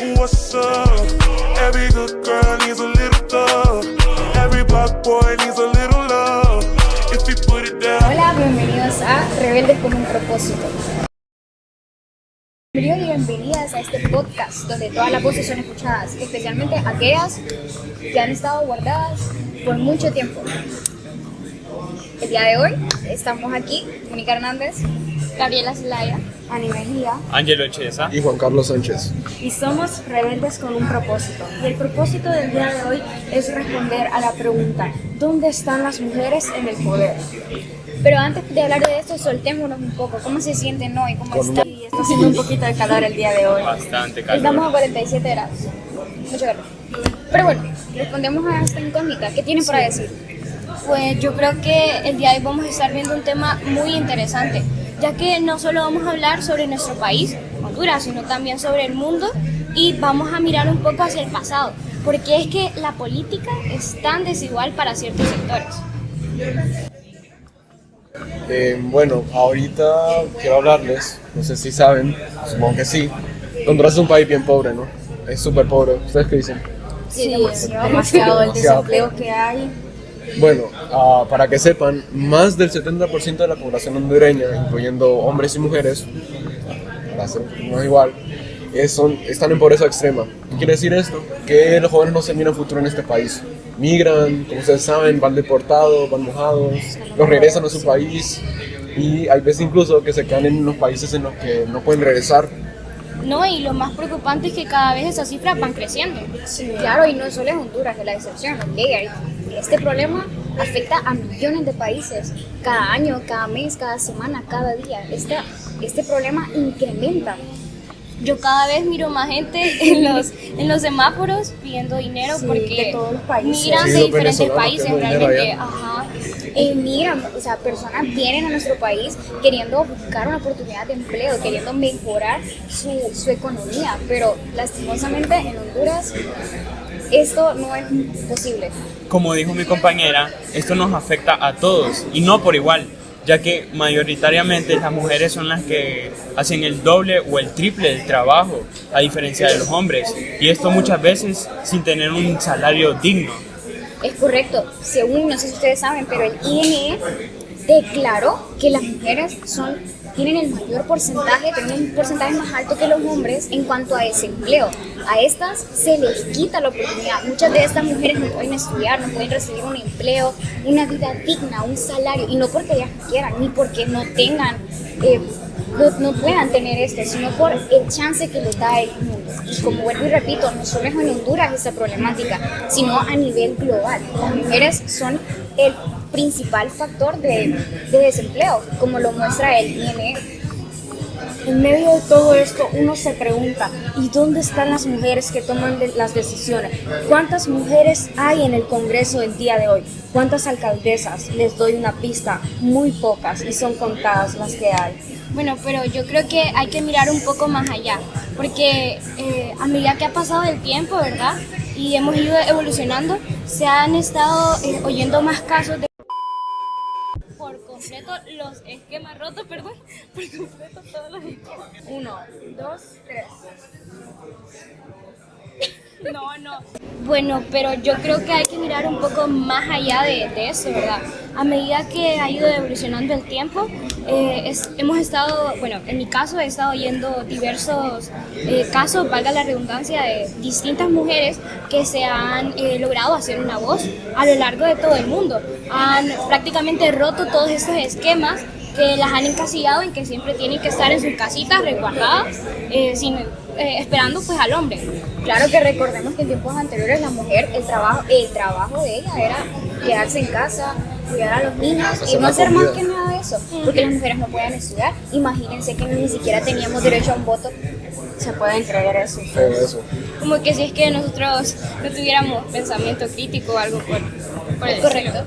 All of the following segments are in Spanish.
What's up? Every good girl needs a little thug. Every black boy needs a little love. If you put it down. Hola, bienvenidos a Rebeldes con un propósito. Bienvenidos y bienvenidas a este podcast donde todas las voces son escuchadas, especialmente aquellas que han estado guardadas por mucho tiempo. El día de hoy estamos aquí, Mónica Hernández, Gabriela Zelaya, Ani Mejía, Ángelo Chesa y Juan Carlos Sánchez. Y somos Rebeldes con un propósito. Y el propósito del día de hoy es responder a la pregunta: ¿dónde están las mujeres en el poder? Pero antes de hablar de esto, soltémonos un poco. ¿Cómo se sienten hoy? ¿Cómo están? Y está haciendo un poquito de calor el día de hoy. bastante calor. Estamos a 47 grados. Mucho calor. Pero bueno, respondemos a esta incógnita. ¿Qué tienen para decir? Pues yo creo que el día de hoy vamos a estar viendo un tema muy interesante, ya que no solo vamos a hablar sobre nuestro país, Honduras, sino también sobre el mundo, y vamos a mirar un poco hacia el pasado, porque es que la política es tan desigual para ciertos sectores. Bueno, ahorita quiero hablarles, no sé si saben, supongo que sí, Honduras es un país bien pobre, ¿no? Es súper pobre. ¿Ustedes qué dicen? Sí, Demasiado el desempleo que hay. Bueno, para que sepan, más del 70% de la población hondureña, incluyendo hombres y mujeres, para ser más igual, están en pobreza extrema. ¿Qué quiere decir esto? Que los jóvenes no se miran futuro en este país. Migran, como ustedes saben, van deportados, van mojados, los regresan a su país y hay veces incluso que se quedan en los países en los que no pueden regresar. No, y lo más preocupante es que cada vez esas cifras van creciendo. Sí, claro, y no solo es Honduras, es la excepción. ¿Okay? Este problema afecta a millones de países. Cada año, cada mes, cada semana, cada día. Este problema incrementa. Yo cada vez miro más gente en los semáforos pidiendo dinero, Sí, porque de todos los países. migran Sí, de los diferentes venezolanos países pidiendo dinero realmente. allá. Ajá. Migran, o sea, personas vienen a nuestro país queriendo buscar una oportunidad de empleo, queriendo mejorar su economía, pero lastimosamente en Honduras esto no es posible. Como dijo mi compañera, esto nos afecta a todos y no por igual, ya que mayoritariamente las mujeres son las que hacen el doble o el triple del trabajo, a diferencia de los hombres, y esto muchas veces sin tener un salario digno. Es correcto, según, no sé si ustedes saben, pero el INE declaró que las mujeres tienen el mayor porcentaje, tienen un porcentaje más alto que los hombres en cuanto a desempleo. A estas se les quita la oportunidad. Muchas de estas mujeres no pueden estudiar, no pueden recibir un empleo, una vida digna, un salario, y no porque ellas no quieran, ni porque no tengan, no puedan tener esto, sino por el chance que les da el mundo. Y como vuelvo y repito, no solo es en Honduras esta problemática, sino a nivel global. Las mujeres son el principal factor de desempleo, como lo muestra el INE. En medio de todo esto, uno se pregunta: ¿y dónde están las mujeres que toman las decisiones? ¿Cuántas mujeres hay en el Congreso el día de hoy? ¿Cuántas alcaldesas? Les doy una pista: muy pocas, y son contadas las que hay. Bueno, pero yo creo que hay que mirar un poco más allá, porque a medida que ha pasado el tiempo, ¿verdad? Y hemos ido evolucionando, se han estado oyendo más casos de por completo los esquemas rotos, perdón, por completo todos los esquemas. 1, 2, 3. No. Bueno, pero yo creo que hay que mirar un poco más allá de eso, ¿verdad? A medida que ha ido evolucionando el tiempo, hemos estado, bueno, en mi caso he estado oyendo diversos casos, valga la redundancia, de distintas mujeres que se han logrado hacer una voz a lo largo de todo el mundo. Han prácticamente roto todos estos esquemas que las han encasillado en que siempre tienen que estar en sus casitas resguardadas, esperando pues al hombre. Claro que recordemos que en tiempos anteriores la mujer, el trabajo de ella era quedarse en casa, cuidar a los niños y no hacer más que nada de eso, porque las mujeres no podían estudiar. Imagínense que ni siquiera teníamos derecho a un voto. ¿Se pueden creer eso? Eso. Como que si es que nosotros no tuviéramos pensamiento crítico o algo por el Correcto.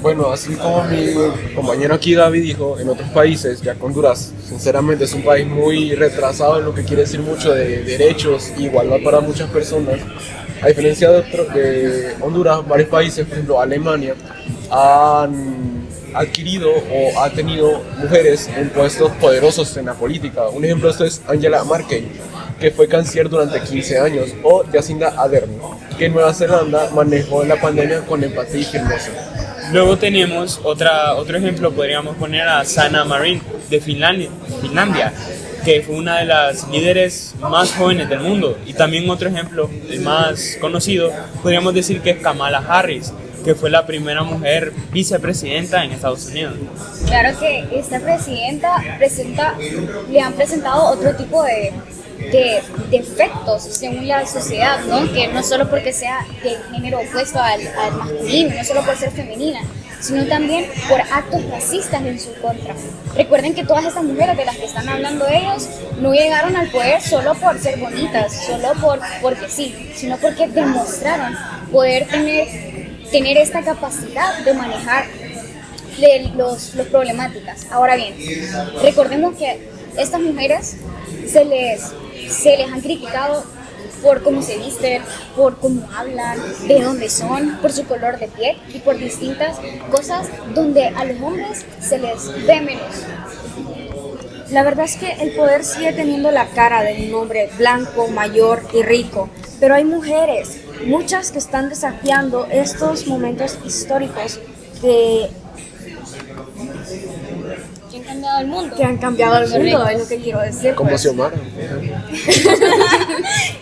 Bueno, así como mi compañero aquí David dijo, en otros países, ya que Honduras sinceramente es un país muy retrasado en lo que quiere decir mucho de derechos y igualdad para muchas personas. A diferencia de Honduras, varios países, por ejemplo Alemania, han adquirido o ha tenido mujeres en puestos poderosos en la política. Un ejemplo de esto es Angela Merkel, que fue canciller durante 15 años, o Jacinda Ardern, que en Nueva Zelanda manejó la pandemia con empatía y firmeza. Luego tenemos otro ejemplo, podríamos poner a Sanna Marin de Finlandia, que fue una de las líderes más jóvenes del mundo. Y también otro ejemplo, el más conocido, podríamos decir que es Kamala Harris, que fue la primera mujer vicepresidenta en Estados Unidos. Claro que esta presidenta le han presentado otro tipo de defectos según la sociedad, ¿no? Que no solo porque sea del género opuesto al masculino, no solo por ser femenina, sino también por actos racistas en su contra. Recuerden que todas estas mujeres de las que están hablando ellos no llegaron al poder solo por ser bonitas, solo porque sí, sino porque demostraron poder tener esta capacidad de manejar los problemáticas. Ahora bien, recordemos que estas mujeres se les han criticado por cómo se visten, por cómo hablan, de dónde son, por su color de piel y por distintas cosas donde a los hombres se les ve menos. La verdad es que el poder sigue teniendo la cara de un hombre blanco, mayor y rico, pero hay mujeres, muchas que están desafiando estos momentos históricos que han cambiado el mundo. Es lo que quiero decir. Como pues. Xiomara.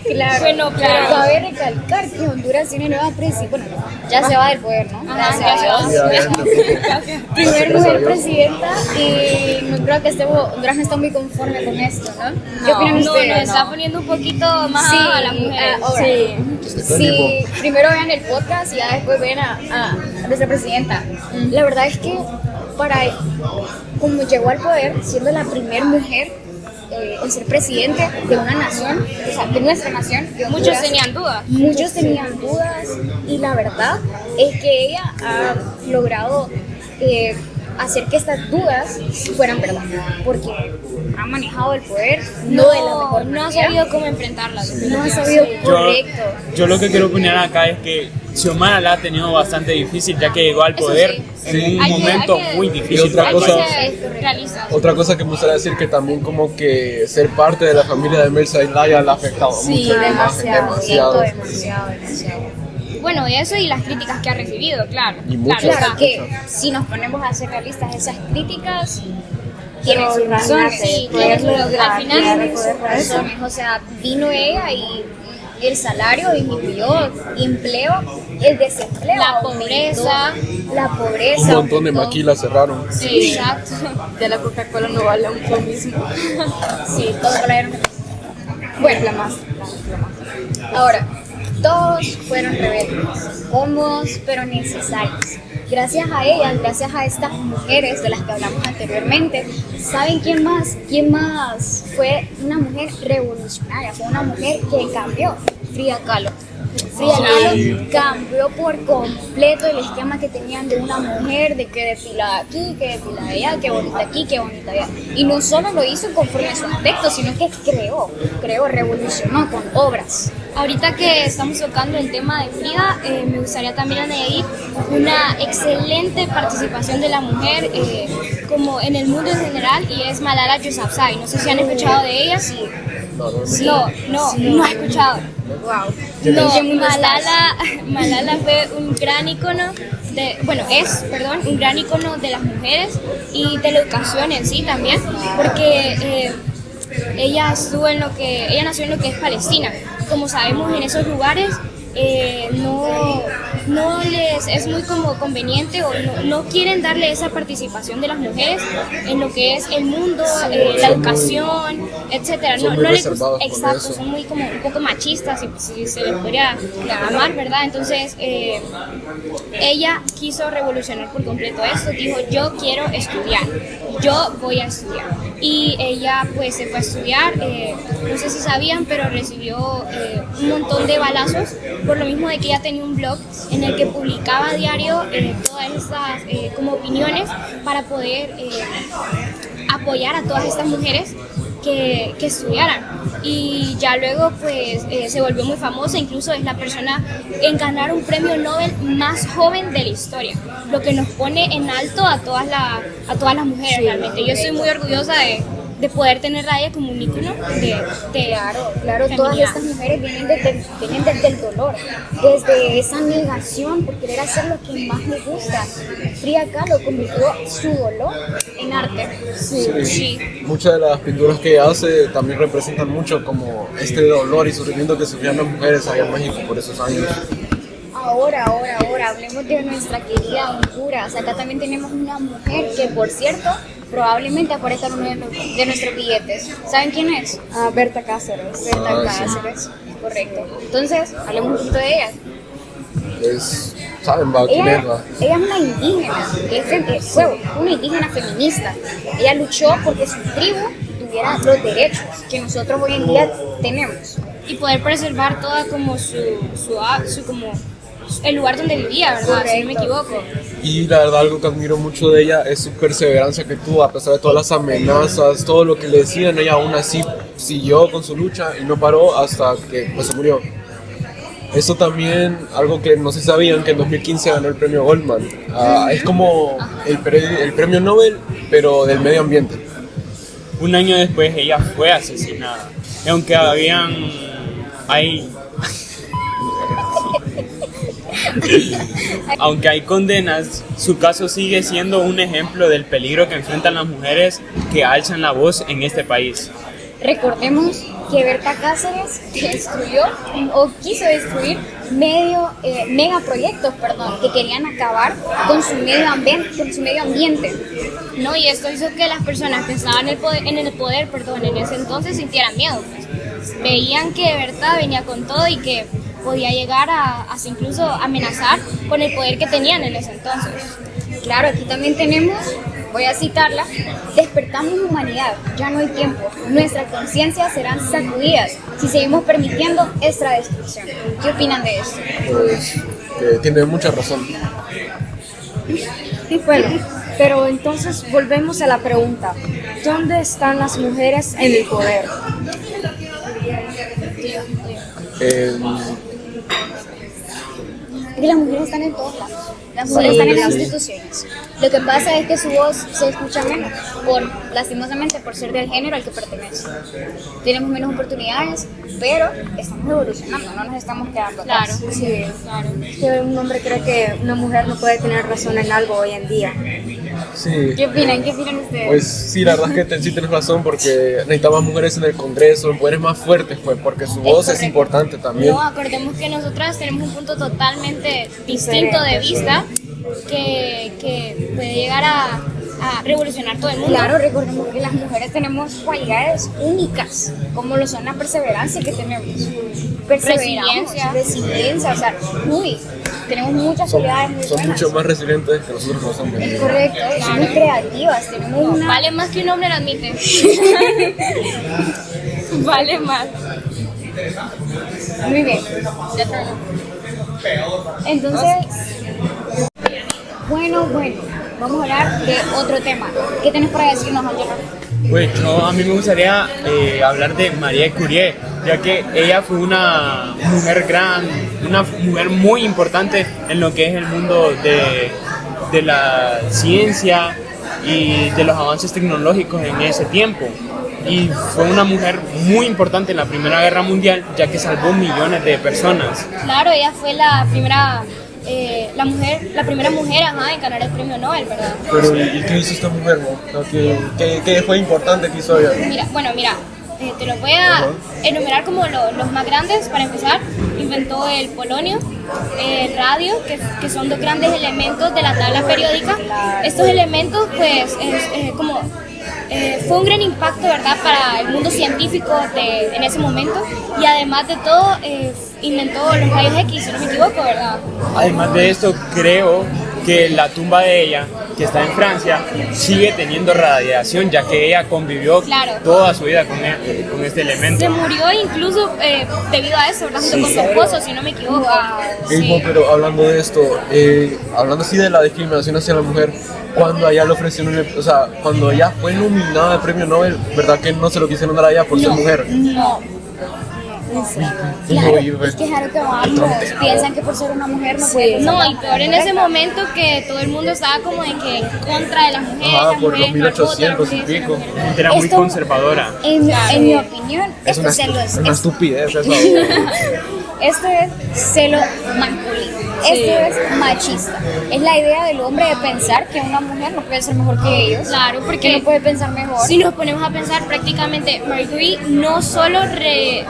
Claro, Bueno, pero cabe recalcar que Honduras tiene nueva presidenta, bueno, ya se va del poder, ¿no? Ajá, Gracias a Dios. Primer mujer presidenta y no creo que Honduras no está muy conforme con esto, ¿no? ¿Qué opinan No, ustedes? nos está poniendo un poquito más Sí, a las mujeres. ahora, Sí. sí, primero vean el podcast y ya después ven a nuestra presidenta. La verdad es que como llegó al poder siendo la primera mujer en ser presidente de una nación, o sea, de nuestra nación, de Muchos Honduras, tenían dudas. muchos tenían dudas y la verdad es que ella ha logrado hacer que estas dudas fueran verdad, porque ha manejado el poder no de la mejor No ha manera. sabido cómo enfrentarlas. No ha sabido correcto. Yo lo que quiero opinar acá es que Xiomara la ha tenido bastante difícil, ya que llegó al Eso poder sí. en un Hay que- momento hay que- muy Y difícil. otra Hay cosa- que ser realistas. Otra cosa que me gustaría decir que también como que ser parte de la familia de Mirza Ilaya la ha afectado Sí, mucho. demasiado. Demasiado. Bueno, eso y las críticas que ha recibido, claro. Y muchas. Claro, Claro está. que si nos ponemos a ser realistas, esas críticas tienen sus Pero razones. Sí, poder pero lograr, al final poder Sus lograr eso. razones. O sea, vino ella y el salario disminuyó, y empleo, el desempleo, La aumentó, pobreza. la pobreza. Un montón de aumentó. maquilas cerraron. Sí, exacto. De la Coca-Cola no vale lo mismo. Sí, todo por ahí. Bueno, La más. ahora, todos fueron rebeldes, cómodos pero necesarios. Gracias a ellas, gracias a estas mujeres de las que hablamos anteriormente, ¿saben quién más? ¿Quién más fue una mujer revolucionaria? Fue una mujer que cambió. Frida Kahlo. Frida Kahlo cambió por completo el esquema que tenían de una mujer, de que depilada aquí, que depilada allá, que bonita aquí, que bonita allá. Y no solo lo hizo conforme a su aspecto, sino que revolucionó con obras. Ahorita que estamos tocando el tema de Frida, me gustaría también añadir una excelente participación de la mujer como en el mundo en general, y es Malala Yousafzai. No sé si han escuchado de ella. No he escuchado. Wow. No, Malala fue un gran ícono un gran ícono de las mujeres y de la educación en sí también, porque ella nació en lo que es Palestina. Como sabemos, en esos lugares no les es muy como conveniente, o no quieren darle esa participación de las mujeres en lo que es el mundo, la educación, etcétera. son muy les reservados con exacto, eso. son muy como un poco machistas, si se les podría llamar, ¿verdad? Entonces ella quiso revolucionar por completo esto. Dijo: yo quiero estudiar, yo voy a estudiar. Y ella pues se fue a estudiar, no sé si sabían, pero recibió un montón de balazos por lo mismo de que ella tenía un blog en el que publicaba a diario todas estas como opiniones para poder apoyar a todas estas mujeres que estudiaran. Y ya luego pues se volvió muy famosa, incluso es la persona en ganar un premio Nobel más joven de la historia, lo que nos pone en alto a todas las mujeres realmente. Yo soy muy orgullosa de poder tenerla a ella como un ícono Claro, claro, todas feminidad. estas mujeres vienen desde el dolor, desde esa negación por querer hacer lo que más les gusta. Frida Kahlo convirtió su dolor en arte. Sí. Muchas de las pinturas que ella hace también representan mucho como este dolor y sufrimiento que sufrían las mujeres allá en México por esos años. Ahora, hablemos de nuestra querida Honduras. Acá también tenemos una mujer que, por cierto, probablemente aparezca en uno de nuestros billetes. ¿Saben quién es? Berta Cáceres. Berta sí. Cáceres, correcto. Entonces, hablemos un poquito de ella. Pues, ¿saben va? ¿Quién es, va? Ella es una indígena, fue una indígena feminista. Ella luchó porque su tribu tuviera los derechos que nosotros hoy en día tenemos. Y poder preservar toda como su como el lugar donde vivía, ¿verdad? Si no me equivoco. Y la verdad, algo que admiro mucho de ella es su perseverancia que tuvo, a pesar de todas las amenazas, todo lo que le decían, ella aún así siguió con su lucha y no paró hasta que pues, se murió. Eso también, algo que no se sabían, que en 2015 ganó el premio Goldman. Es como el premio Nobel, pero del medio ambiente. Un año después ella fue asesinada. Y aunque aunque hay condenas, su caso sigue siendo un ejemplo del peligro que enfrentan las mujeres que alzan la voz en este país. Recordemos que Berta Cáceres destruyó o quiso destruir megaproyectos, que querían acabar con su medio ambiente. No, y esto hizo que las personas que estaban en el poder, en ese entonces sintieran miedo. Pues. Veían que Berta venía con todo y que podía llegar a incluso amenazar con el poder que tenían en ese entonces. Claro, aquí también tenemos, voy a citarla: despertamos humanidad, ya no hay tiempo, nuestras conciencias serán sacudidas si seguimos permitiendo esta destrucción. ¿Qué opinan de esto? Pues, tiene mucha razón. Y bueno, pero entonces volvemos a la pregunta: ¿dónde están las mujeres en el poder? Que las mujeres están en todos lados. Las mujeres están en las instituciones. Lo que pasa es que su voz se escucha menos, lastimosamente por ser del género al que pertenece. Tenemos menos oportunidades, pero estamos evolucionando, no nos estamos quedando atrás. Claro, Sí, claro. que un hombre cree que una mujer no puede tener razón en algo hoy en día. Sí. ¿Qué opinan ustedes? Pues sí, la verdad es que sí tienes razón, porque necesitamos mujeres en el Congreso, en poderes más fuertes, pues, porque su voz es importante también. No, acordemos que nosotras tenemos un punto totalmente distinto de vista que puede llegar a revolucionar todo el mundo. Claro, recordemos que las mujeres tenemos cualidades únicas, como lo son la perseverancia que tenemos. Resiliencia, o sea, tenemos muchas cualidades muy Son buenas. mucho más resilientes que nosotros los hombres. Es correcto, son muy creativas, tenemos una... Vale más que un hombre lo admite. Vale más. Muy bien. Entonces, bueno, vamos a hablar de otro tema. ¿Qué tenés para decirnos, Angelo? Pues a mí me gustaría hablar de Marie Curie, ya que ella fue una mujer muy importante en lo que es el mundo de la ciencia y de los avances tecnológicos en ese tiempo. Y fue una mujer muy importante en la Primera Guerra Mundial, ya que salvó millones de personas. Claro, ella fue la primera mujer en ganar el premio Nobel, ¿verdad? Pero, ¿y qué hizo esta mujer, no? ¿Qué fue importante que hizo ella? Mira, te lo voy a enumerar como los más grandes. Para empezar, inventó el polonio, el radio, que son dos grandes elementos de la tabla periódica. Estos elementos, pues, fue un gran impacto, ¿verdad?, para el mundo científico en ese momento. Y además de todo, inventó los rayos X, si no me equivoco, ¿verdad? Además de esto, creo que la tumba de ella, que está en Francia, sigue teniendo radiación, ya que ella convivió toda su vida con este elemento. Se murió incluso debido a eso, ¿verdad?, junto con su esposo, si no me equivoco. Sí. Pero hablando de esto, hablando así de la discriminación hacia la mujer, cuando a ella le ofrecieron, cuando ella fue nominada al premio Nobel, ¿verdad que no se lo quisieron dar a ella por ser mujer? Claro, Oye, es que es algo que vamos, piensan que por ser una mujer no puede pensar No, de y la peor en manera ese correcta. momento que todo el mundo estaba como de que en contra de las mujeres, Ajá, las por los mujeres no votan, 1800 y las mujeres pico. no. La gente era muy Esto- conservadora. En mi opinión, Es esto una, es celo, es una estupidez eso. esto es celo masculino. Esto es machista. Es la idea del hombre de pensar que una mujer no puede ser mejor que ellos. Claro, porque que no puede pensar mejor. si nos ponemos a pensar, prácticamente Marie Curie no solo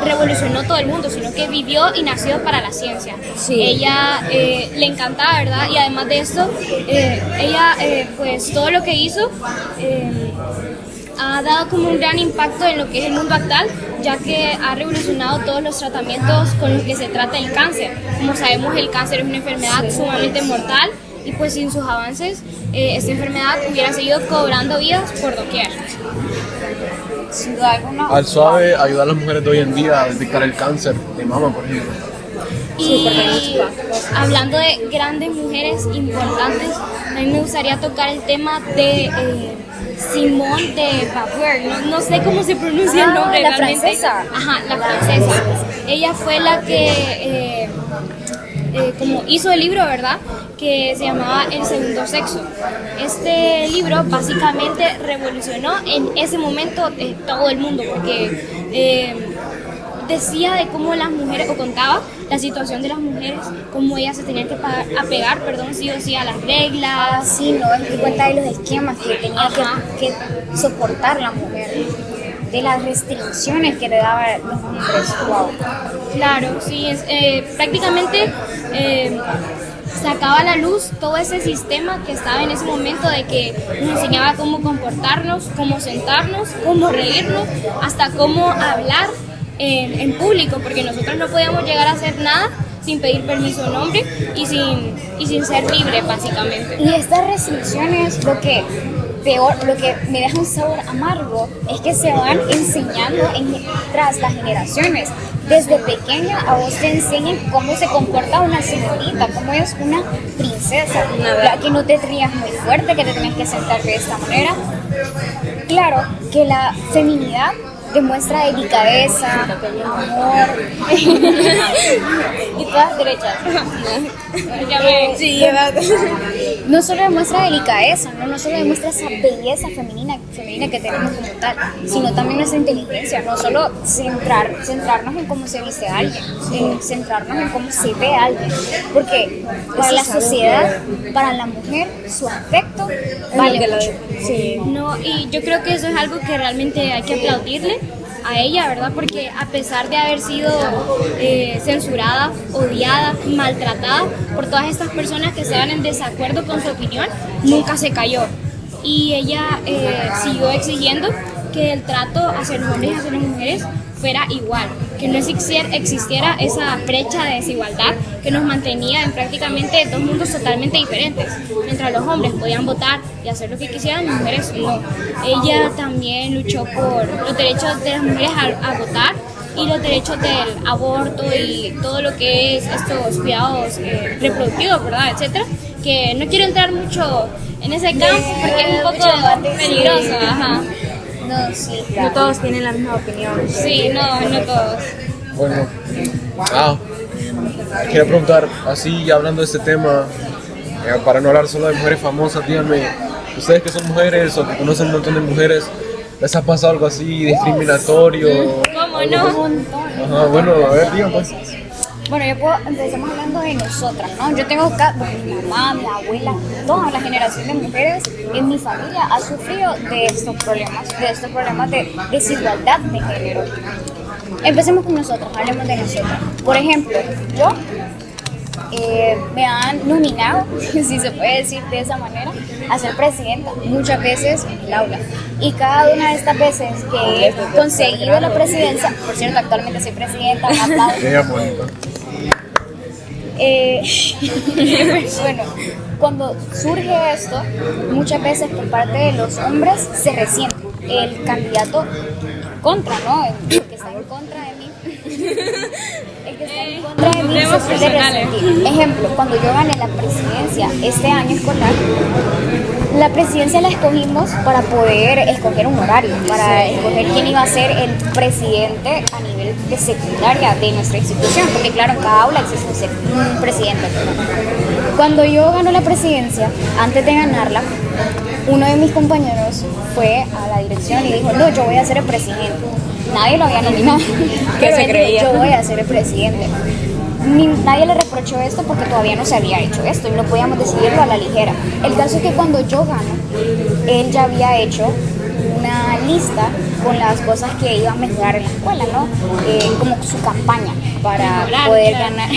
revolucionó todo el mundo, sino que vivió y nació para la ciencia. Sí. Ella le encantaba, ¿verdad? Y además de eso, ella, pues todo lo que hizo ha dado como un gran impacto en lo que es el mundo actual, ya que ha revolucionado todos los tratamientos con los que se trata el cáncer. Como sabemos, el cáncer es una enfermedad sumamente mortal y pues sin sus avances esta enfermedad hubiera seguido cobrando vidas por doquier. Sin duda alguna. Al suave ayudar a las mujeres de hoy en día a detectar el cáncer de mama, por ejemplo. Y hablando de grandes mujeres importantes, a mí me gustaría tocar el tema de Simone de Beauvoir. No sé cómo se pronuncia el nombre la realmente. francesa. Ajá, la francesa. Ella fue la que como hizo el libro, ¿verdad? Que se llamaba El segundo sexo. Este libro básicamente revolucionó en ese momento todo el mundo, porque decía de cómo las mujeres, o contaba la situación de las mujeres, cómo ellas se tenían que apegar, sí o sí, a las reglas. Sí, no, me di cuenta de los esquemas que tenía Ajá. que soportar la mujer, de las restricciones que le daban los hombres. Wow. Claro, sí, prácticamente sacaba a la luz todo ese sistema que estaba en ese momento de que nos enseñaba cómo comportarnos, cómo sentarnos, cómo reírnos, hasta cómo hablar en público, porque nosotros no podíamos llegar a hacer nada sin pedir permiso a un hombre y sin ser libres, básicamente. Y estas restricciones, lo que me deja un sabor amargo es que se van enseñando tras las generaciones. Desde pequeña a vos te enseñan cómo se comporta una señorita, cómo es una princesa, que no te rías muy fuerte, que te tienes que sentar de esta manera. Claro que la feminidad demuestra delicadeza, amor y todas derechas. Sí, No solo demuestra delicadeza, no solo demuestra esa belleza femenina que tenemos como tal, sino también nuestra inteligencia, no solo centrarnos en cómo se viste alguien, en centrarnos en cómo se ve alguien, porque para la sociedad, para la mujer, su aspecto vale mucho. Sí. No, y yo creo que eso es algo que realmente hay que aplaudirle a ella, ¿verdad? Porque a pesar de haber sido censurada, odiada, maltratada por todas estas personas que estaban en desacuerdo con su opinión, nunca se cayó. Y ella siguió exigiendo que el trato hacia los hombres y hacia las mujeres fuera igual, que no existiera esa brecha de desigualdad que nos mantenía en prácticamente dos mundos totalmente diferentes. Mientras los hombres podían votar y hacer lo que quisieran, las mujeres no. Ella también luchó por los derechos de las mujeres a votar y los derechos del aborto y todo lo que es estos cuidados reproductivos, ¿verdad? Etcétera, que no quiero entrar mucho en ese campo porque es un poco peligroso. Ajá. No, sí, claro. No todos tienen la misma opinión. Sí, no todos. Bueno, quería preguntar, así ya hablando de este tema, para no hablar solo de mujeres famosas, díganme, ustedes que son mujeres o que conocen un montón de mujeres, ¿les ha pasado algo así discriminatorio? ¿Cómo Un no? montón. Ajá, bueno, a ver, díganme. Pues. Bueno, empecemos hablando de nosotras, ¿no? Yo tengo mi mamá, mi abuela, toda la generación de mujeres en mi familia ha sufrido de estos problemas de desigualdad de género. Empecemos con nosotros, hablemos de nosotras. Por ejemplo, yo me han nominado, si se puede decir de esa manera, a ser presidenta muchas veces en el aula. Y cada una de estas veces que he conseguido la presidencia, por cierto, actualmente soy presidenta, un aplauso. Ella bonita. Bueno, cuando surge esto, muchas veces por parte de los hombres se resiente el candidato contra, ¿no? El que está en contra de mí. El que está en contra de mí se suele resentir. Ejemplo, cuando yo gané la presidencia este año escolar, La presidencia la escogimos para poder escoger un horario, para escoger quién iba a ser el presidente a nivel de secundaria de nuestra institución, porque claro, en cada aula existe un presidente. Cuando yo ganó la presidencia, antes de ganarla, uno de mis compañeros fue a la dirección y dijo, no, yo voy a ser el presidente. Nadie lo había nominado, pero se él creía? dijo, yo voy a ser el presidente. Nadie le reprochó esto porque todavía no se había hecho esto y no podíamos decidirlo a la ligera. El caso es que cuando yo gano, él ya había hecho una lista con las cosas que iba a mejorar en la escuela, ¿no? Como su campaña para poder ganar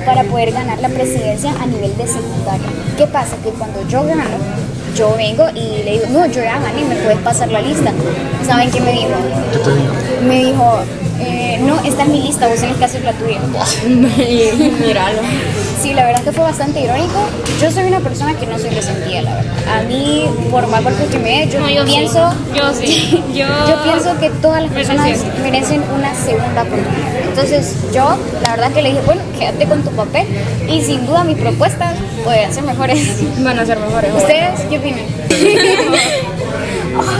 para poder ganar la presidencia a nivel de secundaria. ¿Qué pasa? Que cuando yo gano, yo vengo y le digo, no, yo ya gané, me puedes pasar la lista. ¿Saben qué me dijo? ¿Qué te digo? Me dijo, no, esta es mi lista, vos tenés que hacer la tuya. Míralo. Sí, la verdad es que fue bastante irónico. Yo soy una persona que no soy resentida, la verdad. A mí, por más golpes que me dé, yo pienso... Sí. Yo pienso que todas las personas resiento. merecen una segunda oportunidad. Entonces, yo, la verdad que le dije, bueno, quédate con tu papel. Y sin duda mis propuestas pueden ser mejores. Van a ser mejores. ¿Ustedes qué opinan?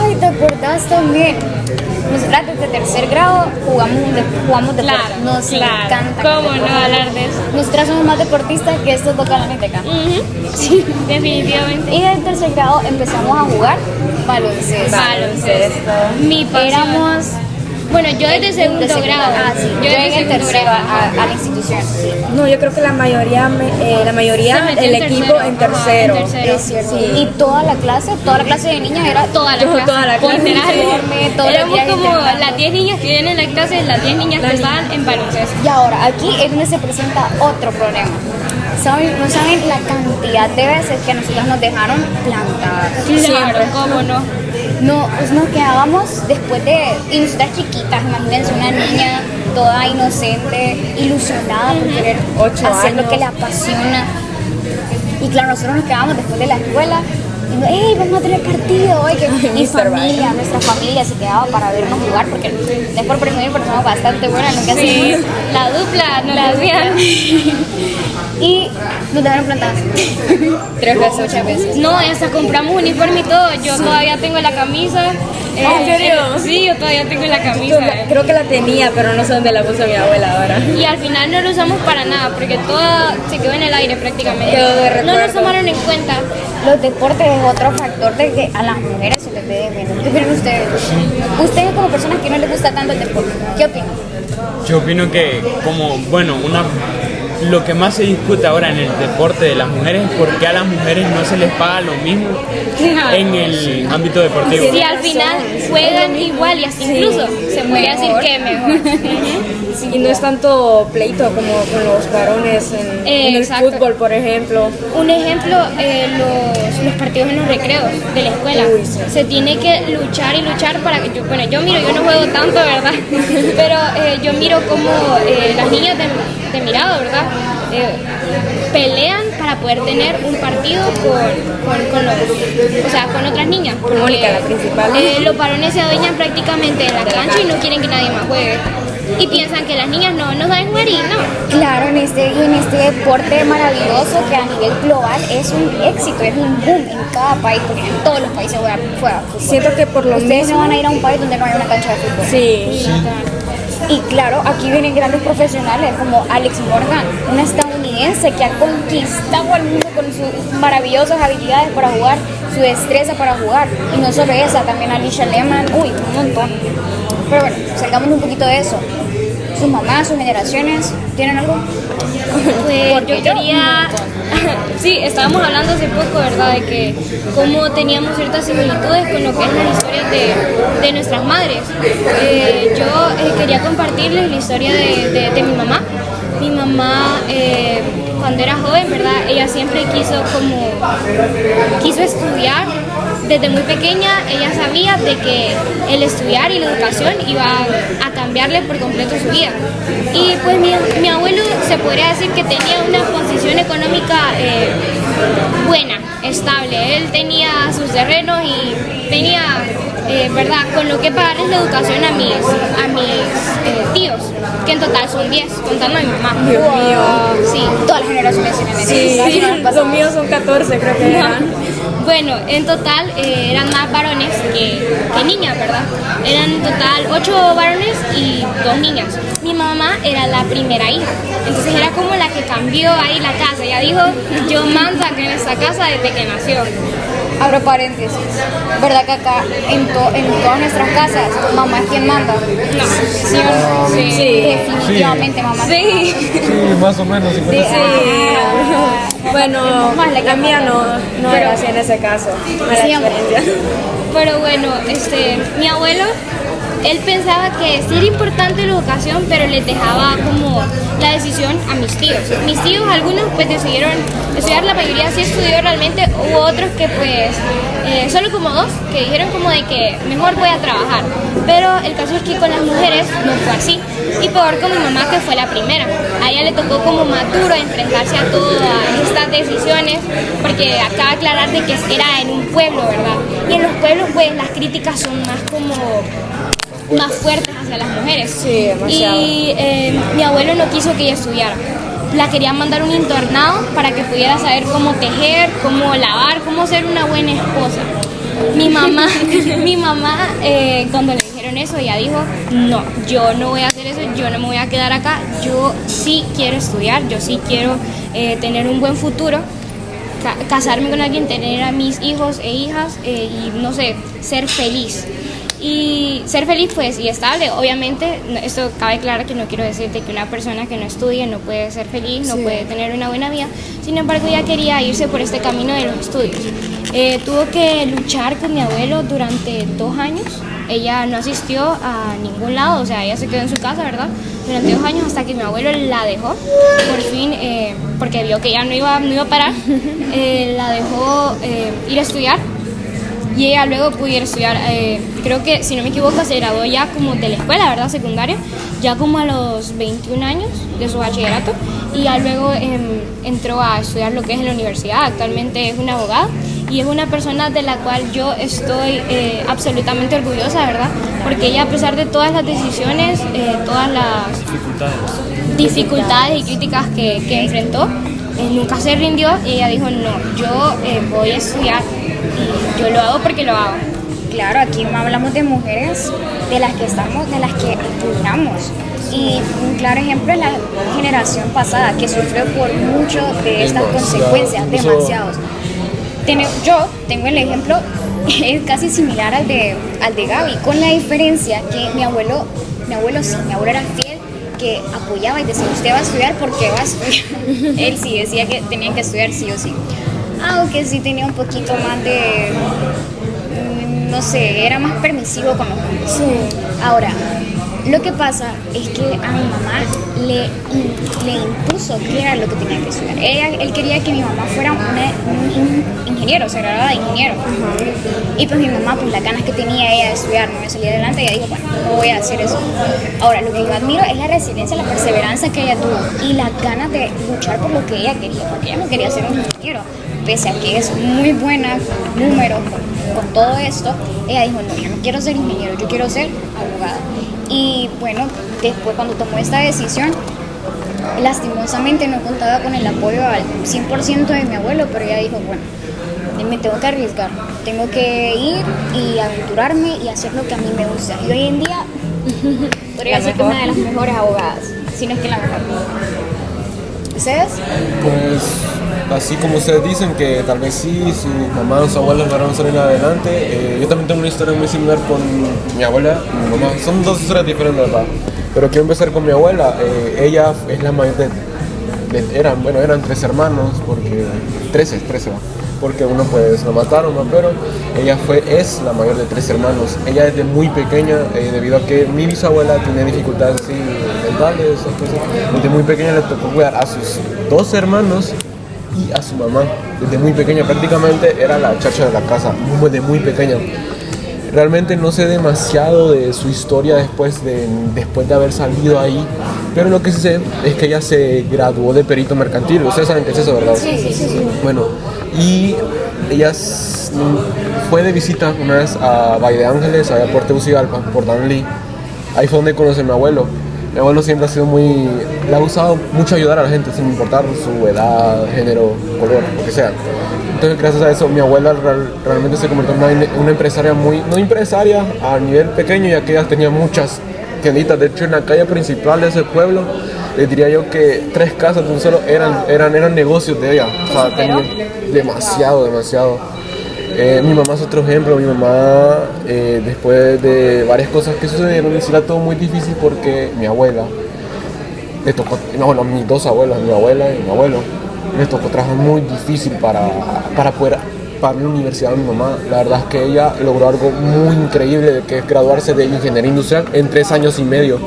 Ay, ¿te acordás también? Nosotras desde tercer grado jugamos deporte. Nos encanta. ¿Cómo no hablar de eso? Nosotras somos más deportistas que estos dos canales. Sí, definitivamente. Y desde tercer grado empezamos a jugar baloncesto. Mi pasión. Éramos... Bueno, yo desde segundo de grado. Ah, sí. Yo desde llegué en segundo tercero grado. a la institución. Sí. No, yo creo que la mayoría Se metió el en equipo tercero. en Ajá, tercero. en tercero. Es cierto. Sí. Y toda la clase de niñas era Toda la clase. Toda la clase. Literal. Uniforme, todos los Éramos días como intentando. las 10 niñas que vienen en la clase, las 10 niñas que estaban en baloncesto. Y ahora, aquí es donde se presenta otro problema. No saben la cantidad de veces que a nosotros nos dejaron plantadas. Claro, ¿cómo no? Nos quedábamos después de... Y nosotras chiquitas, imagínense una niña toda inocente, ilusionada por querer 8 hacer lo años. que le apasiona. Y claro, nosotros nos quedábamos después de la escuela. Y hey, vamos a tener partido hoy. Nuestra familia se quedaba para vernos jugar porque es por presumir, pero somos bastante buenas en lo que Sí, hacemos. la dupla, no la hacían. Y nos dejaron plantadas 3 veces, muchas veces. No, hasta compramos uniforme y todo. Yo todavía tengo la camisa. ¿En serio? Sí, yo todavía tengo la camisa. Creo que la tenía, pero no sé dónde la puso mi abuela ahora. Y al final no lo usamos para nada, porque todo se quedó en el aire prácticamente. Quedó de No nos recuerdo. tomaron en cuenta. Los deportes es otro factor de que a las mujeres se les ve menos. ¿Qué opinan ustedes? Ustedes como personas que no les gusta tanto el deporte, ¿qué opinan? Yo opino que lo que más se discute ahora en el deporte de las mujeres es por qué a las mujeres no se les paga lo mismo en el ámbito deportivo. Si al final juegan igual y hasta incluso se podría decir que mejor. Y no es tanto pleito como con los varones en el Exacto. fútbol, por ejemplo. Un ejemplo, los partidos en los recreos de la escuela. Uy, sí. Se tiene que luchar y luchar para que yo no juego tanto, ¿verdad? Pero yo miro como las niñas de mi lado, ¿verdad? Pelean para poder tener un partido con otras niñas. Porque, Mónica, la principal. los varones se adueñan prácticamente de la cancha y no quieren que nadie más juegue. Y piensan que las niñas no saben jugar y no. Claro, en este deporte maravilloso que a nivel global es un éxito, es un boom en cada país, porque en todos los países juegan fútbol. Siento que por lo Ustedes mismo... no van a ir a un país donde no haya una cancha de fútbol. Sí. Y claro, aquí vienen grandes profesionales como Alex Morgan, una estadounidense que ha conquistado al mundo con sus maravillosas habilidades para jugar, su destreza para jugar. Y no solo esa, también Alicia Lehmann, un montón. Pero bueno, salgamos un poquito de eso. ¿Sus mamás, sus generaciones, tienen algo? Pues Porque yo quería... Sí, estábamos hablando hace poco, ¿verdad? De que cómo teníamos ciertas similitudes con lo que es las historias de nuestras madres. Yo quería compartirles la historia de mi mamá. Mi mamá, cuando era joven, ¿verdad? Ella siempre quiso estudiar. Desde muy pequeña ella sabía de que el estudiar y la educación iba a cambiarle por completo su vida. Y pues mi abuelo se podría decir que tenía una posición económica buena, estable. Él tenía sus terrenos y tenía ¿verdad? Con lo que pagarles la educación a mis tíos, que en total son 10, contando a mi mamá. Dios mío. Sí. Todas las generaciones tienen eso. Sí, los míos son 14, creo que eran. Bueno, en total eran más varones que niñas, ¿verdad? Eran en total 8 varones y 2 niñas. Mi mamá era la primera hija, entonces era como la que cambió ahí la casa. Ella dijo, yo mando acá en esta casa desde que nació. Abro paréntesis. ¿Verdad que acá en todas nuestras casas mamá es quien manda? No. ¿Sí o no? Sí. Definitivamente mamá. Sí. Sí, más o menos. Sí. Bueno, la mía no era así en ese caso. Mala Sí, amor. experiencia. Pero bueno, mi abuelo, él pensaba que sí era importante la educación, pero les dejaba como la decisión a mis tíos. Mis tíos, algunos pues decidieron estudiar, la mayoría sí estudió realmente, hubo otros que pues, solo como 2, que dijeron como de que mejor voy a trabajar. Pero el caso es que con las mujeres no fue así. Y peor con mi mamá, que fue la primera. A ella le tocó como maduro enfrentarse a todas estas decisiones, porque acaba de aclarar de que era en un pueblo, ¿verdad? Y en los pueblos pues las críticas son más fuertes hacia las mujeres. Sí, demasiado. Y mi abuelo no quiso que ella estudiara. La quería mandar a un internado para que pudiera saber cómo tejer, cómo lavar, cómo ser una buena esposa. Mi mamá cuando le dijeron eso, ella dijo, no, yo no voy a hacer eso, yo no me voy a quedar acá, yo sí quiero estudiar, yo sí quiero tener un buen futuro, casarme con alguien, tener a mis hijos e hijas y no sé, ser feliz. Y ser feliz pues y estable, obviamente, esto cabe aclarar que no quiero decirte que una persona que no estudie no puede ser feliz, no puede tener una buena vida, sin embargo ella quería irse por este camino de los estudios. Tuvo que luchar con mi abuelo durante 2 años, ella no asistió a ningún lado, o sea, ella se quedó en su casa, ¿verdad? Durante 2 años hasta que mi abuelo la dejó, por fin, porque vio que ella no iba a parar, la dejó ir a estudiar. Y ella luego pudo ir a estudiar, creo que si no me equivoco se graduó ya como de la escuela, ¿verdad? Secundaria, ya como a los 21 años de su bachillerato y ya luego entró a estudiar lo que es en la universidad, actualmente es una abogada y es una persona de la cual yo estoy absolutamente orgullosa, ¿verdad? Porque ella a pesar de todas las decisiones, todas las dificultades y críticas que enfrentó, nunca se rindió y ella dijo, no, yo voy a estudiar. Y yo lo hago porque lo hago. Claro, aquí hablamos de mujeres de las que admiramos. Y un claro ejemplo es la generación pasada que sufrió por mucho de estas consecuencias, demasiados. Yo tengo el ejemplo, es casi similar al de Gaby, con la diferencia que mi abuelo era fiel, que apoyaba y decía, usted va a estudiar porque va a estudiar. Él sí decía que tenían que estudiar sí o sí. Aunque sí tenía un poquito más de, no sé, era más permisivo con los hombres. Sí. Ahora, lo que pasa es que a mi mamá le impuso que era lo que tenía que estudiar. Él quería que mi mamá fuera un ingeniero, se graduara de ingeniero. Y pues mi mamá, pues las ganas que tenía ella de estudiar, no me salía adelante, ella dijo, bueno, no voy a hacer eso. Ahora, lo que yo admiro es la resiliencia, la perseverancia que ella tuvo y las ganas de luchar por lo que ella quería, porque ella no quería ser un ingeniero. Pese a que es muy buena con números, con todo esto, ella dijo, no, yo no quiero ser ingeniero, yo quiero ser abogada. Y bueno, después cuando tomó esta decisión, lastimosamente no contaba con el apoyo al 100% de mi abuelo, pero ella dijo, bueno, me tengo que arriesgar, tengo que ir y aventurarme y hacer lo que a mí me gusta. Y hoy en día podría decir que una de las mejores abogadas, si no es que la mejor. ¿Ustedes? Pues así como ustedes dicen que tal vez sí, su mamá o su abuela lograron salir adelante, yo también tengo una historia muy similar con mi abuela y mi mamá. Son 2 historias diferentes, ¿verdad? Pero quiero empezar con mi abuela. Ella es la mayor eran 3 hermanos, porque 13 ¿va? Porque uno pues lo mataron, ¿va? Pero ella es la mayor de 3 hermanos. Ella desde muy pequeña, debido a que mi bisabuela tenía dificultades así, mentales, desde muy pequeña le tocó cuidar a sus 2 hermanos y a su mamá. Desde muy pequeña, prácticamente era la chacha de la casa, desde muy pequeña. Realmente no sé demasiado de su historia después de haber salido ahí, Pero lo que sí sé es que ella se graduó de perito mercantil. Ustedes saben qué es eso, ¿verdad? Sí. Bueno, y ella fue de visita una vez a Valle de Ángeles, allá por Tegucigalpa, por Danlí. Ahí fue donde conocí a mi abuelo. Mi abuelo siempre ha sido le ha gustado mucho ayudar a la gente, sin importar su edad, género, color, lo que sea. Entonces, gracias a eso, mi abuela realmente se convirtió en una empresaria no empresaria a nivel pequeño, ya que ella tenía muchas tienditas. De hecho, en la calle principal de ese pueblo, les diría yo que 3 casas de un solo eran negocios de ella. O sea, tenía demasiado. Mi mamá es otro ejemplo. Mi mamá, después de varias cosas que sucedieron, le hicieron todo muy difícil porque mi abuela le tocó, mis 2 abuelas, mi abuela y mi abuelo, les tocó trabajar muy difícil para poder pagar la universidad de mi mamá. La verdad es que ella logró algo muy increíble, que es graduarse de ingeniería industrial en 3 años y medio.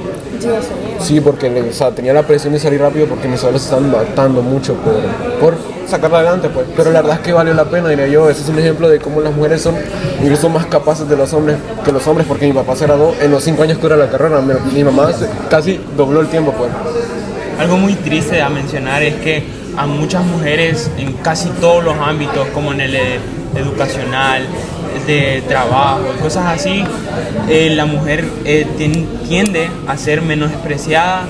Sí, porque tenía la presión de salir rápido porque mis abuelos se estaban matando mucho por sacarla adelante, pues. Pero la verdad es que valió la pena, diría yo. Ese es un ejemplo de cómo las mujeres son incluso más capaces de los hombres que los hombres, porque mi papá se graduó en los 5 años que dura la carrera. Mi mamá casi dobló el tiempo, pues. Algo muy triste a mencionar es que a muchas mujeres en casi todos los ámbitos, como en el educacional, de trabajo, cosas así, la mujer tiende a ser menospreciada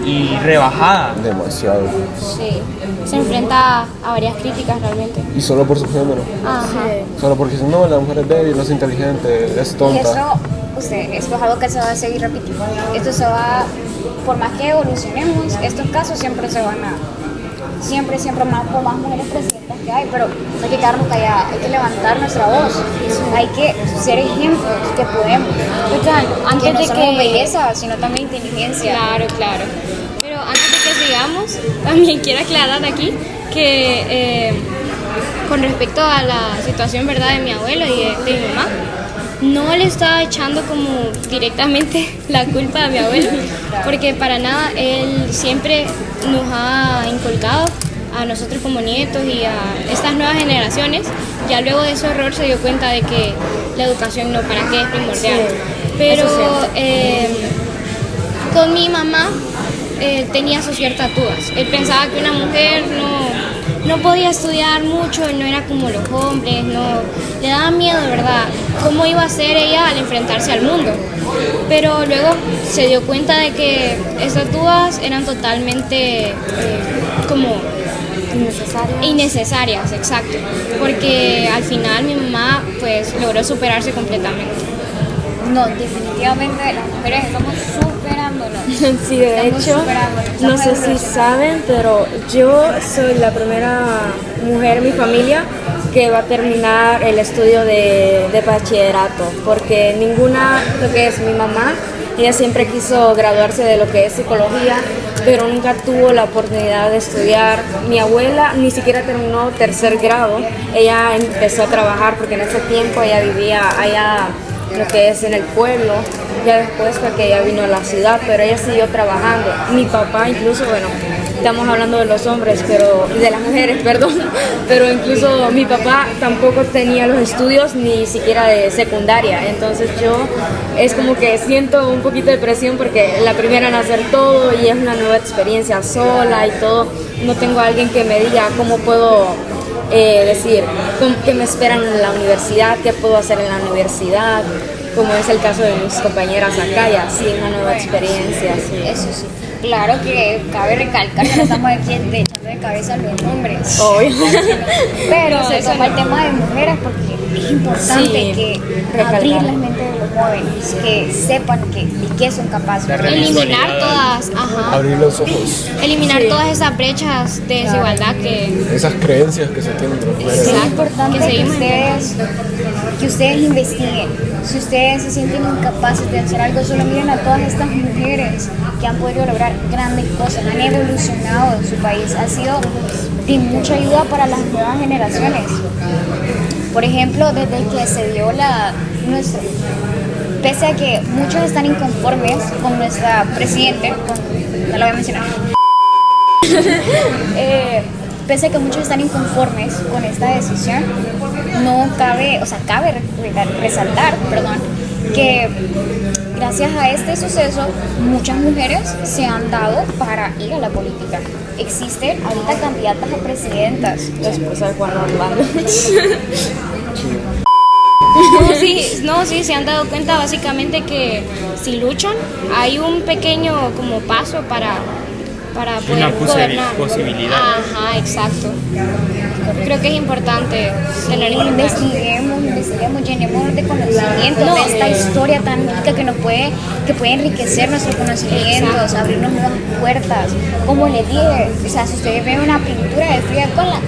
y rebajada. Demasiado. Sí, se enfrenta a varias críticas realmente. Y solo por su género. Ajá. Solo porque si no, la mujer es débil, no es inteligente, es Y tonta. esto es algo que se va a seguir repitiendo. Esto se va, por más que evolucionemos, estos casos siempre se van a... Siempre más, por más mujeres presidentas que hay, pero no hay que quedarnos calladas, hay que levantar nuestra voz, hay que ser ejemplos que podemos. Oigan, antes que no de solo que... belleza, sino también inteligencia. Claro. Pero antes de que sigamos, también quiero aclarar aquí que con respecto a la situación, ¿verdad?, de mi abuelo y de mi mamá, no le estaba echando como directamente la culpa a mi abuelo, porque para nada él siempre nos ha inculcado a nosotros como nietos y a estas nuevas generaciones. Ya luego de ese error se dio cuenta de que la educación no para qué es primordial. Pero con mi mamá tenía sus ciertas dudas. Él pensaba que una mujer no podía estudiar mucho, no era como los hombres, le daba miedo, ¿verdad? ¿Cómo iba a ser ella al enfrentarse al mundo? Pero luego se dio cuenta de que esas dudas eran totalmente como innecesarias, exacto, porque al final mi mamá pues logró superarse completamente. No, definitivamente las mujeres estamos superándonos. Sí, de hecho, no sé si saben, pero yo soy la primera mujer en mi familia que va a terminar el estudio de bachillerato, porque lo que es mi mamá, ella siempre quiso graduarse de lo que es psicología, pero nunca tuvo la oportunidad de estudiar. Mi abuela ni siquiera terminó 3er grado, ella empezó a trabajar porque en ese tiempo ella vivía allá, lo que es en el pueblo. Ya después fue que ella vino a la ciudad, pero ella siguió trabajando. Mi papá incluso, bueno, estamos hablando de los hombres, de las mujeres, perdón, pero incluso mi papá tampoco tenía los estudios ni siquiera de secundaria. Entonces yo es como que siento un poquito de presión porque la primera en hacer todo y es una nueva experiencia sola y todo. No tengo a alguien que me diga cómo puedo decir qué me esperan en la universidad, qué puedo hacer en la universidad, como es el caso de mis compañeras acá, y así una nueva experiencia. Sí. Eso sí. Claro que cabe recalcar que no estamos aquí echando de cabeza a los hombres. Obvio. Pero se toma el tema de mujeres porque es importante que abrir las mentes de los jóvenes, que sepan que son capaces. Eliminar todas, Abrir los ojos. eliminar todas esas brechas de desigualdad que... Esas creencias que se tienen de las mujeres. Es Exacto, importante que que seguimos ustedes investiguen. Si ustedes se sienten incapaces de hacer algo, solo miren a todas estas mujeres que han podido lograr grandes cosas, han evolucionado en su país, ha sido de mucha ayuda para las nuevas generaciones. Por ejemplo, desde que se dio pese a que muchos están inconformes con nuestra presidente, no la voy a mencionar, pese a que muchos están inconformes con esta decisión, cabe resaltar, que gracias a este suceso muchas mujeres se han dado para ir a la política. Existen ahorita candidatas a presidentas. La esposa de Juan Orlando. No, sí, se han dado cuenta básicamente que si luchan hay un pequeño como paso para poder gobernar. Posibilidad. Ajá, exacto. Creo que es importante tener en cuenta eso. Investiguemos, llenemos de conocimientos de esta historia tan rica que puede enriquecer nuestros conocimientos, abrirnos nuevas puertas. Como les dije, o sea, si ustedes ven una pintura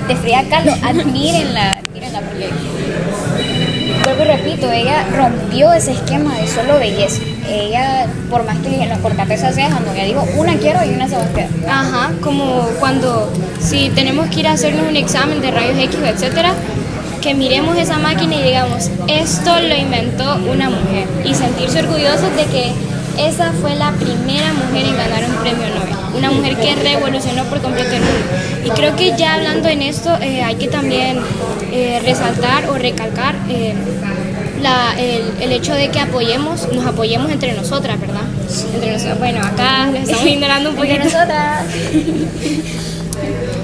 de Frida Kahlo, admírenla porque, vuelvo y repito, ella rompió ese esquema de solo belleza. Ella, por más que le dijeron, cortate esas cejas, no, ella dijo, una quiero y una se va a quedar. Ajá, como cuando si tenemos que ir a hacernos un examen de rayos X, etcétera, que miremos esa máquina y digamos, esto lo inventó una mujer, y sentirse orgullosos de que esa fue la primera mujer en ganar un premio Nobel, una mujer que revolucionó por completo el mundo. Y creo que ya hablando en esto, hay que también resaltar o recalcar el hecho de que nos apoyemos entre nosotras, ¿verdad? Entre nosotras. Bueno, acá les estamos ignorando un poquito.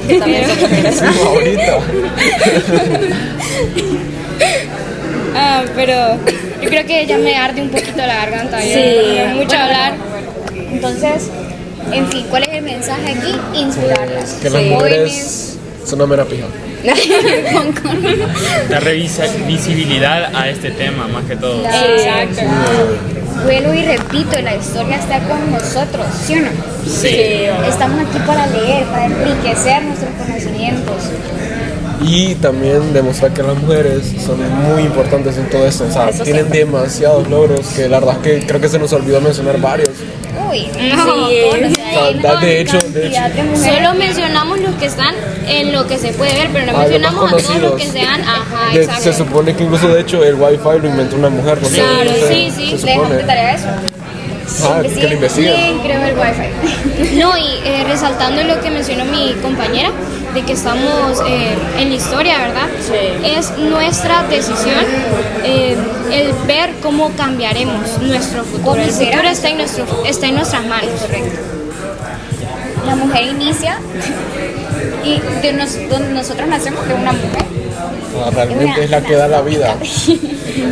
Entre nosotras. Ahorita. Pero yo creo que ya me arde un poquito la garganta. Mucho hablar. Entonces, en fin, ¿cuál es el mensaje aquí? Inspirarlas. Que las mujeres son una mera pija. Dar visibilidad a este tema, más que todo. Exacto. Vuelvo y repito, la historia está con nosotros, ¿sí o no? Sí. Estamos aquí para leer, para enriquecer nuestros conocimientos. Y también demostrar que las mujeres son muy importantes en todo esto. O sea, tienen demasiados logros que la verdad es que creo que se nos olvidó mencionar varios. Uy, No, todos los de hecho, cantidad de mujeres. Solo mencionamos los que están en lo que se puede ver, pero no los más mencionamos a todos los conocidos. que sean. Ajá, Se exacto. supone que incluso de hecho el Wi-Fi lo inventó una mujer. ¿No? Claro, No sé, sí. se Les dejamos de supone. tarea eso. Que lo investiguen. ¿Quién creó el wifi? No, y resaltando lo que mencionó mi compañera, de que estamos en la historia, ¿verdad? Sí. Es nuestra decisión el ver cómo cambiaremos nuestro futuro. El será? futuro está en nuestras manos. Correcto. La mujer inicia y donde nosotros nacemos de una mujer. Realmente es la que da la vida.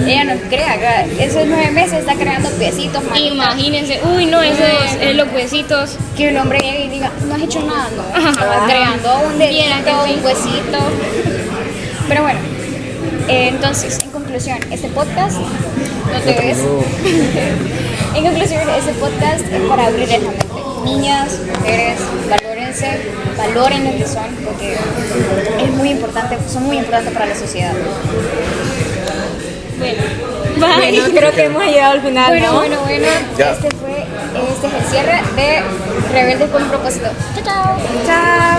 Ella nos crea, acá. Esos 9 meses está creando piecitos, manitas. Imagínense, uy, no, eso es los huesitos. Que el hombre llegue y diga, no has hecho nada, no. Ajá. Creando un Viera dedito, que sí. un huesito. Pero bueno, entonces, en conclusión, este podcast, ¿no te ves? En conclusión, este podcast es para abrirles la mente. Niñas, mujeres, valoren lo que son, porque es muy importante, son muy importantes para la sociedad. Bueno, Bueno, creo que hemos llegado al final, ¿no? Bueno, Ya. este es el cierre de Rebeldes con un propósito. Chao, chao. Chao.